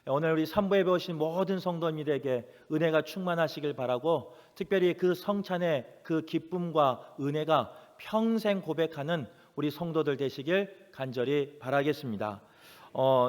오늘 우리 3부에 배우신 모든 성도님들에게 은혜가 충만하시길 바라고, 특별히 그 성찬의 그 기쁨과 은혜가 평생 고백하는 우리 성도들 되시길 간절히 바라겠습니다.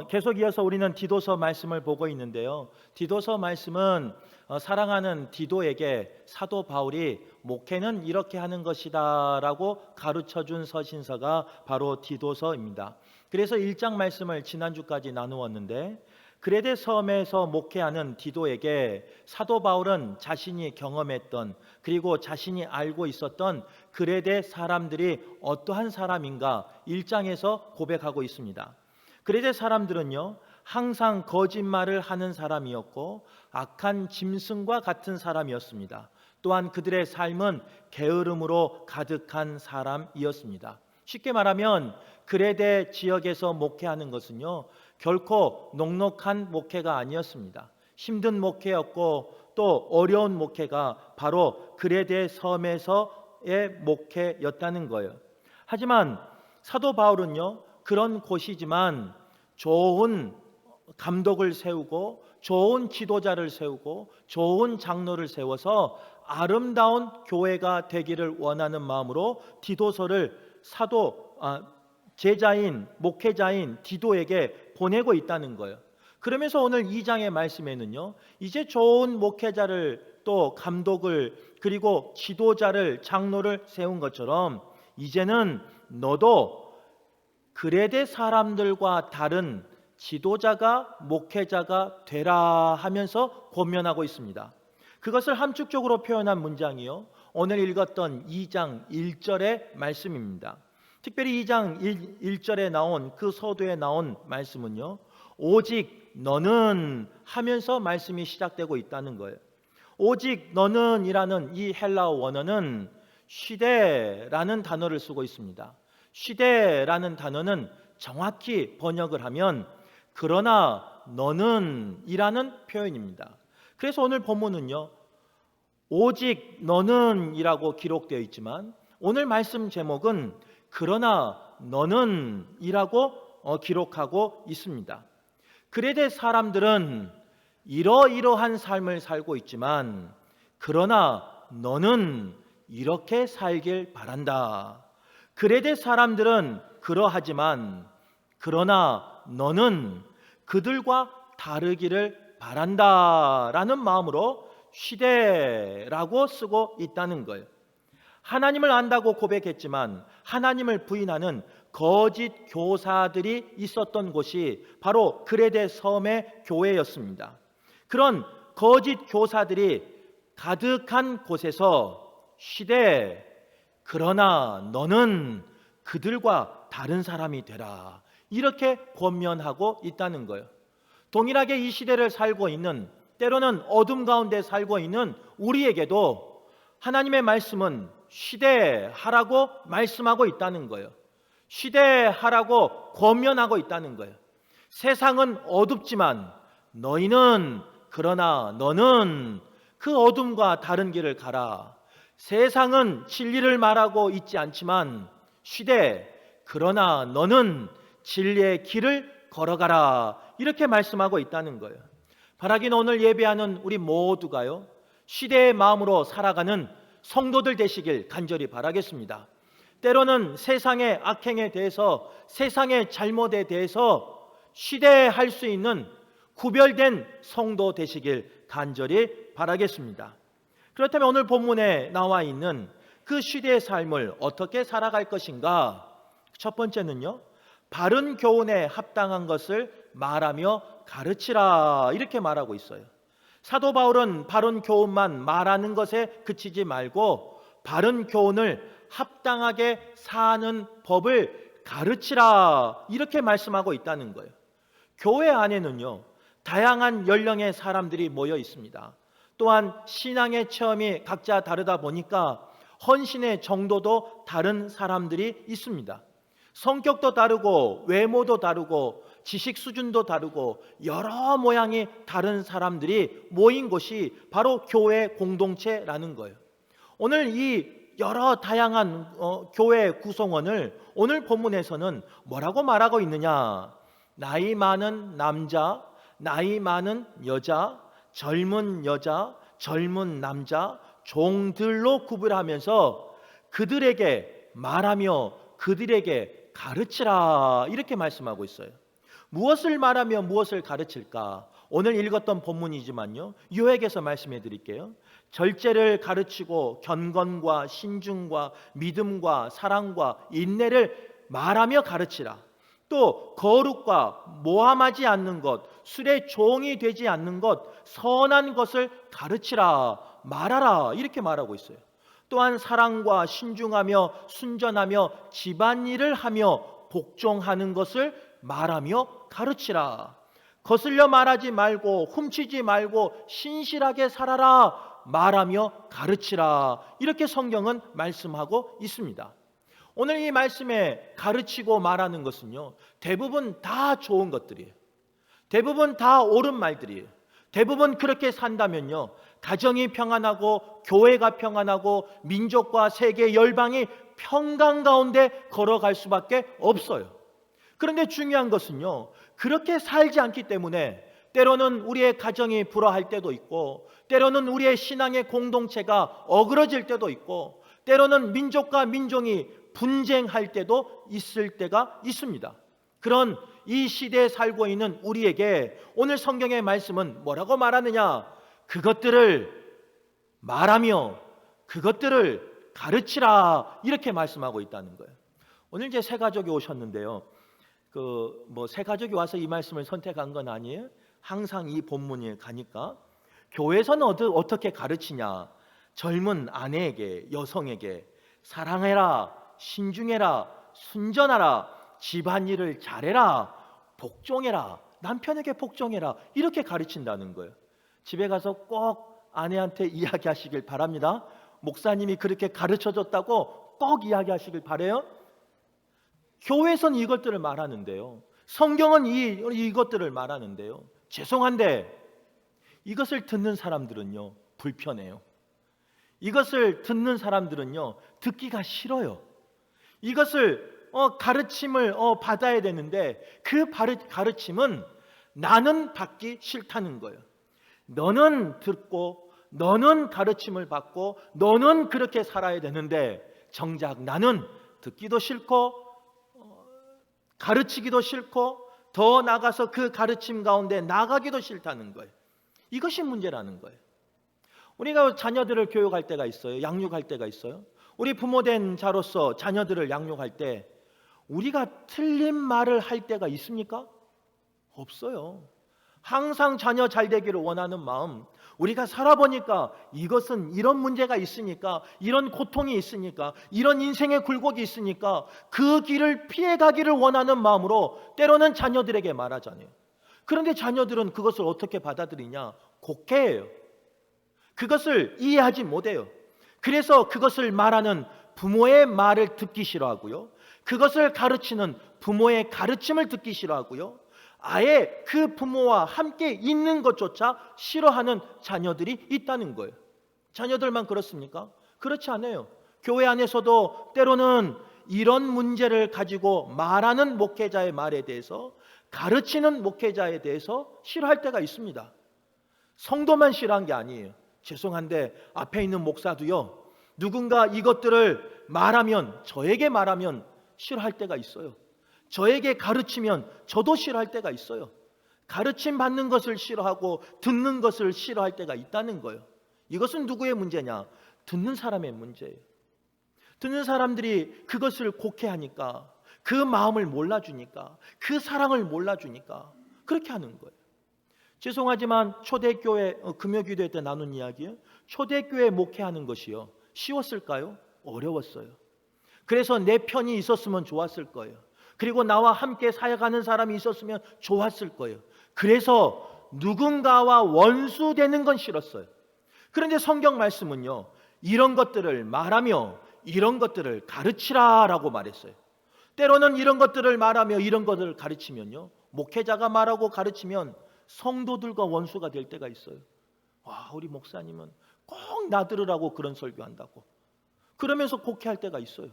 계속 이어서 우리는 디도서 말씀을 보고 있는데요. 디도서 말씀은 사랑하는 디도에게 사도 바울이 목회는 이렇게 하는 것이다 라고 가르쳐준 서신서가 바로 디도서입니다. 그래서 1장 말씀을 지난주까지 나누었는데, 그레데 섬에서 목회하는 디도에게 사도 바울은 자신이 경험했던, 그리고 자신이 알고 있었던 그레데 사람들이 어떠한 사람인가 1장에서 고백하고 있습니다. 그레데 사람들은요, 항상 거짓말을 하는 사람이었고 악한 짐승과 같은 사람이었습니다. 또한 그들의 삶은 게으름으로 가득한 사람이었습니다. 쉽게 말하면 그레데 지역에서 목회하는 것은요, 결코 녹록한 목회가 아니었습니다. 힘든 목회였고 또 어려운 목회가 바로 그레데 섬에서의 목회였다는 거예요. 하지만 사도 바울은요, 그런 곳이지만 좋은 감독을 세우고 좋은 지도자를 세우고 좋은 장로를 세워서 아름다운 교회가 되기를 원하는 마음으로 디도서를 제자인 목회자인 디도에게 보내고 있다는 거예요. 그러면서 오늘 2장의 말씀에는요, 이제 좋은 목회자를 또 감독을 그리고 지도자를 장로를 세운 것처럼 이제는 너도 그레데 사람들과 다른 지도자가 목회자가 되라 하면서 권면하고 있습니다. 그것을 함축적으로 표현한 문장이요, 오늘 읽었던 2장 1절의 말씀입니다. 특별히 2장 1절에 나온 그 서두에 나온 말씀은요, 오직 너는 하면서 말씀이 시작되고 있다는 거예요. 오직 너는 이라는 이 헬라어 원어는 쉬데라는 단어를 쓰고 있습니다. 쉬데라는 단어는 정확히 번역을 하면 그러나 너는 이라는 표현입니다. 그래서 오늘 본문은요, 오직 너는 이라고 기록되어 있지만 오늘 말씀 제목은 그러나 너는 이라고 기록하고 있습니다. 그레데 사람들은 이러이러한 삶을 살고 있지만 그러나 너는 이렇게 살길 바란다. 그레데 사람들은 그러하지만 그러나 너는 그들과 다르기를 바란다라는 마음으로 시대라고 쓰고 있다는 거예요. 하나님을 안다고 고백했지만 하나님을 부인하는 거짓 교사들이 있었던 곳이 바로 그레데 섬의 교회였습니다. 그런 거짓 교사들이 가득한 곳에서 시대, 그러나 너는 그들과 다른 사람이 되라, 이렇게 권면하고 있다는 거예요. 동일하게 이 시대를 살고 있는, 때로는 어둠 가운데 살고 있는 우리에게도 하나님의 말씀은 시대하라고 말씀하고 있다는 거예요. 시대하라고 권면하고 있다는 거예요. 세상은 어둡지만 그러나 너는 그 어둠과 다른 길을 가라. 세상은 진리를 말하고 있지 않지만 그러나 너는 진리의 길을 걸어가라, 이렇게 말씀하고 있다는 거예요. 바라긴 오늘 예배하는 우리 모두가요, 시대의 마음으로 살아가는 성도들 되시길 간절히 바라겠습니다. 때로는 세상의 악행에 대해서, 세상의 잘못에 대해서 시대할 수 있는 구별된 성도 되시길 간절히 바라겠습니다. 그렇다면 오늘 본문에 나와 있는 그 시대의 삶을 어떻게 살아갈 것인가? 첫 번째는요, 바른 교훈에 합당한 것을 말하며 가르치라, 이렇게 말하고 있어요. 사도 바울은 바른 교훈만 말하는 것에 그치지 말고 바른 교훈을 합당하게 사는 법을 가르치라, 이렇게 말씀하고 있다는 거예요. 교회 안에는요, 다양한 연령의 사람들이 모여 있습니다. 또한 신앙의 체험이 각자 다르다 보니까 헌신의 정도도 다른 사람들이 있습니다. 성격도 다르고 외모도 다르고 지식 수준도 다르고 여러 모양이 다른 사람들이 모인 곳이 바로 교회 공동체라는 거예요. 오늘 이 여러 다양한 교회 구성원을 오늘 본문에서는 뭐라고 말하고 있느냐? 나이 많은 남자, 나이 많은 여자, 젊은 여자, 젊은 남자, 종들로 구분하면서 그들에게 말하며 그들에게 가르치라 이렇게 말씀하고 있어요. 무엇을 말하며 무엇을 가르칠까? 오늘 읽었던 본문이지만요, 요약해서 말씀해 드릴게요. 절제를 가르치고 경건과 신중과 믿음과 사랑과 인내를 말하며 가르치라. 또 거룩과 모함하지 않는 것, 술의 종이 되지 않는 것, 선한 것을 가르치라, 말하라 이렇게 말하고 있어요. 또한 사랑과 신중하며 순전하며 집안일을 하며 복종하는 것을 말하며 가르치라. 거슬려 말하지 말고 훔치지 말고 신실하게 살아라, 말하며 가르치라. 이렇게 성경은 말씀하고 있습니다. 오늘 이 말씀에 가르치고 말하는 것은요, 대부분 다 좋은 것들이에요. 대부분 다 옳은 말들이에요. 대부분 그렇게 산다면요, 가정이 평안하고 교회가 평안하고 민족과 세계 열방이 평강 가운데 걸어갈 수밖에 없어요. 그런데 중요한 것은요, 그렇게 살지 않기 때문에 때로는 우리의 가정이 불화할 때도 있고, 때로는 우리의 신앙의 공동체가 어그러질 때도 있고, 때로는 민족과 민족이 분쟁할 때도 있을 때가 있습니다. 그런 이 시대에 살고 있는 우리에게 오늘 성경의 말씀은 뭐라고 말하느냐? 그것들을 말하며 그것들을 가르치라 이렇게 말씀하고 있다는 거예요. 오늘 이제 새 가족이 오셨는데요, 새 가족이 와서 이 말씀을 선택한 건 아니에요. 항상 이 본문에 가니까 교회에서는 어떻게 가르치냐? 젊은 아내에게, 여성에게 사랑해라, 신중해라, 순전하라, 집안일을 잘해라, 복종해라, 남편에게 복종해라 이렇게 가르친다는 거예요. 집에 가서 꼭 아내한테 이야기하시길 바랍니다. 목사님이 그렇게 가르쳐줬다고 꼭 이야기하시길 바라요. 교회에서는 이것들을 말하는데요, 성경은 이것들을 말하는데요, 죄송한데 이것을 듣는 사람들은요 불편해요. 이것을 듣는 사람들은요 듣기가 싫어요. 이것을 가르침을 받아야 되는데 그 가르침은 나는 받기 싫다는 거예요. 너는 듣고 너는 가르침을 받고 너는 그렇게 살아야 되는데 정작 나는 듣기도 싫고 가르치기도 싫고 더 나가서 그 가르침 가운데 나가기도 싫다는 거예요. 이것이 문제라는 거예요. 우리가 자녀들을 교육할 때가 있어요. 양육할 때가 있어요. 우리 부모된 자로서 자녀들을 양육할 때 우리가 틀린 말을 할 때가 있습니까? 없어요. 항상 자녀 잘 되기를 원하는 마음, 우리가 살아보니까 이것은 이런 문제가 있으니까, 이런 고통이 있으니까, 이런 인생의 굴곡이 있으니까 그 길을 피해가기를 원하는 마음으로 때로는 자녀들에게 말하잖아요. 그런데 자녀들은 그것을 어떻게 받아들이냐? 곡해해요. 그것을 이해하지 못해요. 그래서 그것을 말하는 부모의 말을 듣기 싫어하고요, 그것을 가르치는 부모의 가르침을 듣기 싫어하고요, 아예 그 부모와 함께 있는 것조차 싫어하는 자녀들이 있다는 거예요. 자녀들만 그렇습니까? 그렇지 않아요. 교회 안에서도 때로는 이런 문제를 가지고 말하는 목회자의 말에 대해서, 가르치는 목회자에 대해서 싫어할 때가 있습니다. 성도만 싫어한 게 아니에요. 죄송한데 앞에 있는 목사도요, 누군가 이것들을 말하면, 저에게 말하면 싫어할 때가 있어요. 저에게 가르치면 저도 싫어할 때가 있어요. 가르침 받는 것을 싫어하고 듣는 것을 싫어할 때가 있다는 거예요. 이것은 누구의 문제냐? 듣는 사람의 문제예요. 듣는 사람들이 그것을 곡해하니까, 그 마음을 몰라주니까, 그 사랑을 몰라주니까 그렇게 하는 거예요. 죄송하지만 초대교회 금요기도회 때 나눈 이야기예요. 초대교회 목회하는 것이요, 쉬웠을까요? 어려웠어요. 그래서 내 편이 있었으면 좋았을 거예요. 그리고 나와 함께 사역하는 사람이 있었으면 좋았을 거예요. 그래서 누군가와 원수되는 건 싫었어요. 그런데 성경 말씀은요, 이런 것들을 말하며 이런 것들을 가르치라라고 말했어요. 때로는 이런 것들을 말하며 이런 것들을 가르치면요, 목회자가 말하고 가르치면 성도들과 원수가 될 때가 있어요. 와, 우리 목사님은 꼭 나들으라고 그런 설교한다고, 그러면서 곡해할 때가 있어요.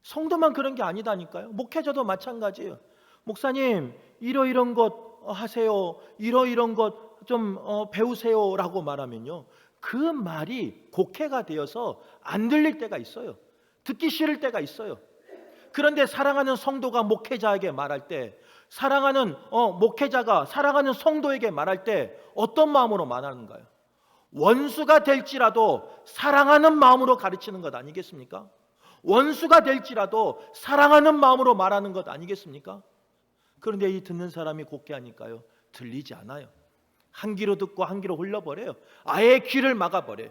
성도만 그런 게 아니다니까요. 목회자도 마찬가지예요. 목사님, 이런 것 하세요. 이런 것 좀 배우세요라고 말하면요, 그 말이 곡해가 되어서 안 들릴 때가 있어요. 듣기 싫을 때가 있어요. 그런데 사랑하는 성도가 목회자에게 말할 때, 사랑하는 목회자가 사랑하는 성도에게 말할 때 어떤 마음으로 말하는가요? 원수가 될지라도 사랑하는 마음으로 가르치는 것 아니겠습니까? 원수가 될지라도 사랑하는 마음으로 말하는 것 아니겠습니까? 그런데 이 듣는 사람이 곡해하니까요, 들리지 않아요. 한 귀로 듣고 한 귀로 흘려버려요. 아예 귀를 막아버려요.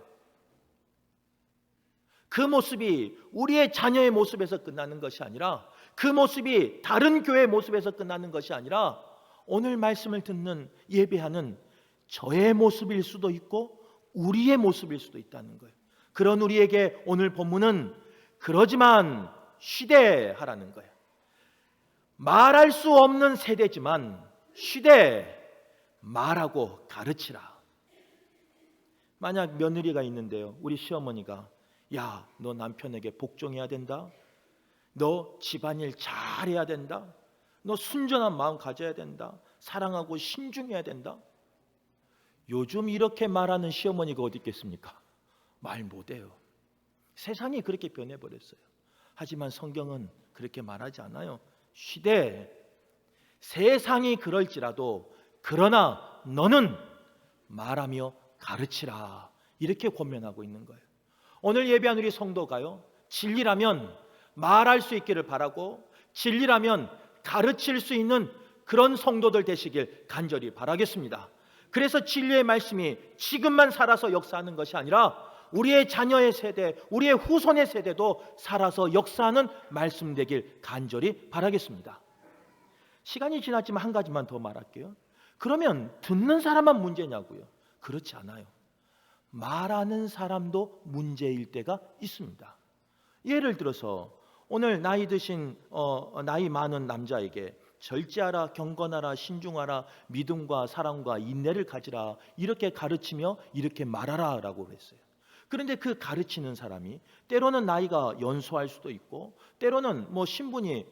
그 모습이 우리의 자녀의 모습에서 끝나는 것이 아니라, 그 모습이 다른 교회의 모습에서 끝나는 것이 아니라, 오늘 말씀을 듣는, 예배하는 저의 모습일 수도 있고 우리의 모습일 수도 있다는 거예요. 그런 우리에게 오늘 본문은 그러지만 쉬되 하라는 거예요. 말할 수 없는 세대지만 쉬되 말하고 가르치라. 만약 며느리가 있는데요, 우리 시어머니가 야, 너 남편에게 복종해야 된다. 너 집안일 잘해야 된다. 너 순전한 마음 가져야 된다. 사랑하고 신중해야 된다. 요즘 이렇게 말하는 시어머니가 어디 있겠습니까? 말 못해요. 세상이 그렇게 변해버렸어요. 하지만 성경은 그렇게 말하지 않아요. 쉬되 세상이 그럴지라도 그러나 너는 말하며 가르치라, 이렇게 권면하고 있는 거예요. 오늘 예배한 우리 성도가요, 진리라면 말할 수 있기를 바라고, 진리라면 가르칠 수 있는 그런 성도들 되시길 간절히 바라겠습니다. 그래서 진리의 말씀이 지금만 살아서 역사하는 것이 아니라 우리의 자녀의 세대, 우리의 후손의 세대도 살아서 역사하는 말씀 되길 간절히 바라겠습니다. 시간이 지났지만 한 가지만 더 말할게요. 그러면 듣는 사람만 문제냐고요? 그렇지 않아요. 말하는 사람도 문제일 때가 있습니다. 예를 들어서 오늘 나이 드신 나이 많은 남자에게 절제하라, 경건하라, 신중하라, 믿음과 사랑과 인내를 가지라, 이렇게 가르치며 이렇게 말하라 라고 그랬어요. 그런데 그 가르치는 사람이 때로는 나이가 연소할 수도 있고 때로는 신분이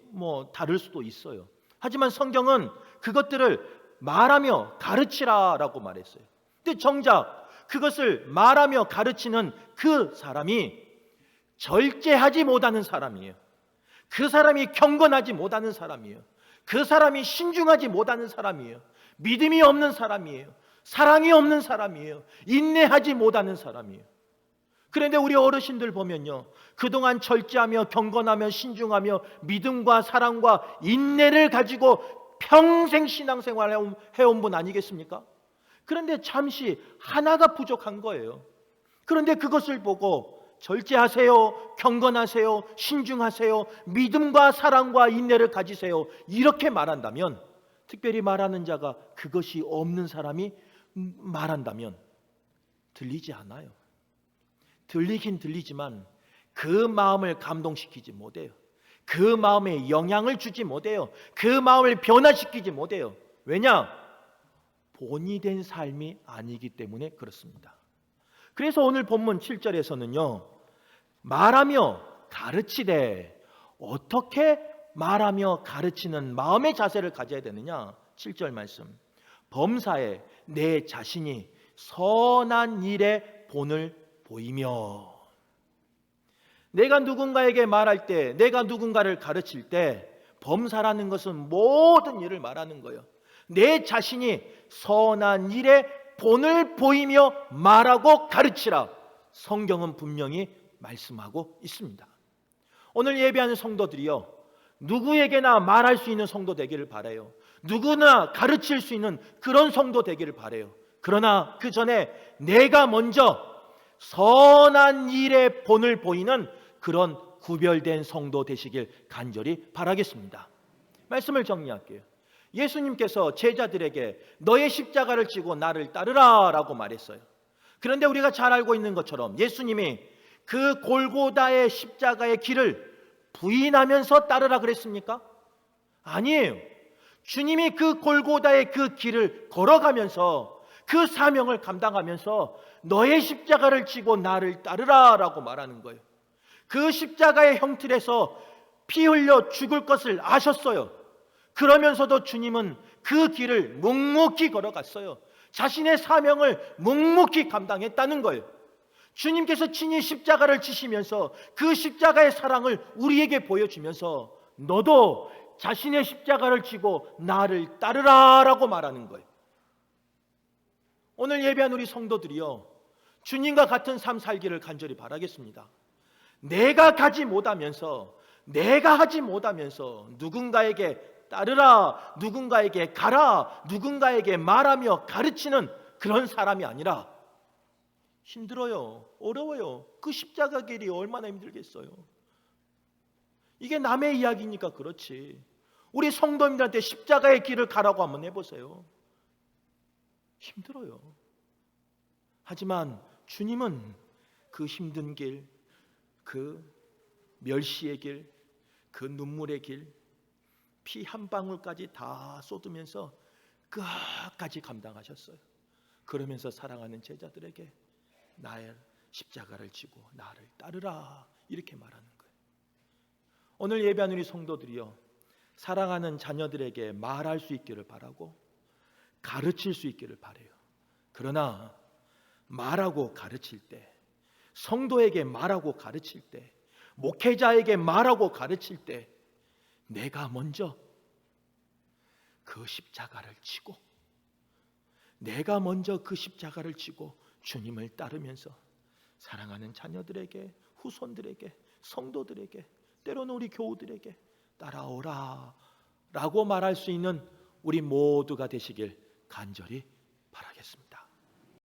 다를 수도 있어요. 하지만 성경은 그것들을 말하며 가르치라라고 말했어요. 근데 정작 그것을 말하며 가르치는 그 사람이 절제하지 못하는 사람이에요. 그 사람이 경건하지 못하는 사람이에요. 그 사람이 신중하지 못하는 사람이에요. 믿음이 없는 사람이에요. 사랑이 없는 사람이에요. 인내하지 못하는 사람이에요. 그런데 우리 어르신들 보면요, 그동안 절제하며 경건하며 신중하며 믿음과 사랑과 인내를 가지고 평생 신앙생활을 해온 분 아니겠습니까? 그런데 잠시 하나가 부족한 거예요. 그런데 그것을 보고 절제하세요, 경건하세요, 신중하세요, 믿음과 사랑과 인내를 가지세요, 이렇게 말한다면, 특별히 말하는 자가 그것이 없는 사람이 말한다면 들리지 않아요. 들리긴 들리지만 그 마음을 감동시키지 못해요. 그 마음에 영향을 주지 못해요. 그 마음을 변화시키지 못해요. 왜냐? 본이 된 삶이 아니기 때문에 그렇습니다. 그래서 오늘 본문 7절에서는요, 말하며 가르치되, 어떻게 말하며 가르치는 마음의 자세를 가져야 되느냐? 7절 말씀, 범사에 내 자신이 선한 일에 본을 보이며. 내가 누군가에게 말할 때, 내가 누군가를 가르칠 때, 범사라는 것은 모든 일을 말하는 거예요. 내 자신이 선한 일에 본을 보이며 말하고 가르치라, 성경은 분명히 말씀하고 있습니다. 오늘 예배하는 성도들이요, 누구에게나 말할 수 있는 성도 되기를 바라요. 누구나 가르칠 수 있는 그런 성도 되기를 바라요. 그러나 그 전에 내가 먼저 선한 일에 본을 보이는 그런 구별된 성도 되시길 간절히 바라겠습니다. 말씀을 정리할게요. 예수님께서 제자들에게 너의 십자가를 지고 나를 따르라 라고 말했어요. 그런데 우리가 잘 알고 있는 것처럼 예수님이 그 골고다의 십자가의 길을 부인하면서 따르라 그랬습니까? 아니에요. 주님이 그 골고다의 그 길을 걸어가면서 그 사명을 감당하면서 너의 십자가를 지고 나를 따르라 라고 말하는 거예요. 그 십자가의 형틀에서 피 흘려 죽을 것을 아셨어요. 그러면서도 주님은 그 길을 묵묵히 걸어갔어요. 자신의 사명을 묵묵히 감당했다는 거예요. 주님께서 친히 십자가를 지시면서 그 십자가의 사랑을 우리에게 보여주면서 너도 자신의 십자가를 지고 나를 따르라 라고 말하는 거예요. 오늘 예배한 우리 성도들이요, 주님과 같은 삶 살기를 간절히 바라겠습니다. 내가 가지 못하면서, 내가 하지 못하면서 누군가에게 따르라, 누군가에게 가라, 누군가에게 말하며 가르치는 그런 사람이 아니라, 힘들어요, 어려워요, 그 십자가 길이 얼마나 힘들겠어요. 이게 남의 이야기니까 그렇지, 우리 성도님들한테 십자가의 길을 가라고 한번 해보세요. 힘들어요. 하지만 주님은 그 힘든 길, 그 멸시의 길, 그 눈물의 길, 피 한 방울까지 다 쏟으면서 끝까지 감당하셨어요. 그러면서 사랑하는 제자들에게 나의 십자가를 지고 나를 따르라 이렇게 말하는 거예요. 오늘 예배한 우리 성도들이요, 사랑하는 자녀들에게 말할 수 있기를 바라고 가르칠 수 있기를 바라요. 그러나 말하고 가르칠 때, 성도에게 말하고 가르칠 때, 목회자에게 말하고 가르칠 때 내가 먼저 그 십자가를 지고, 내가 먼저 그 십자가를 지고 주님을 따르면서 사랑하는 자녀들에게, 후손들에게, 성도들에게, 때로는 우리 교우들에게 따라오라 라고 말할 수 있는 우리 모두가 되시길 간절히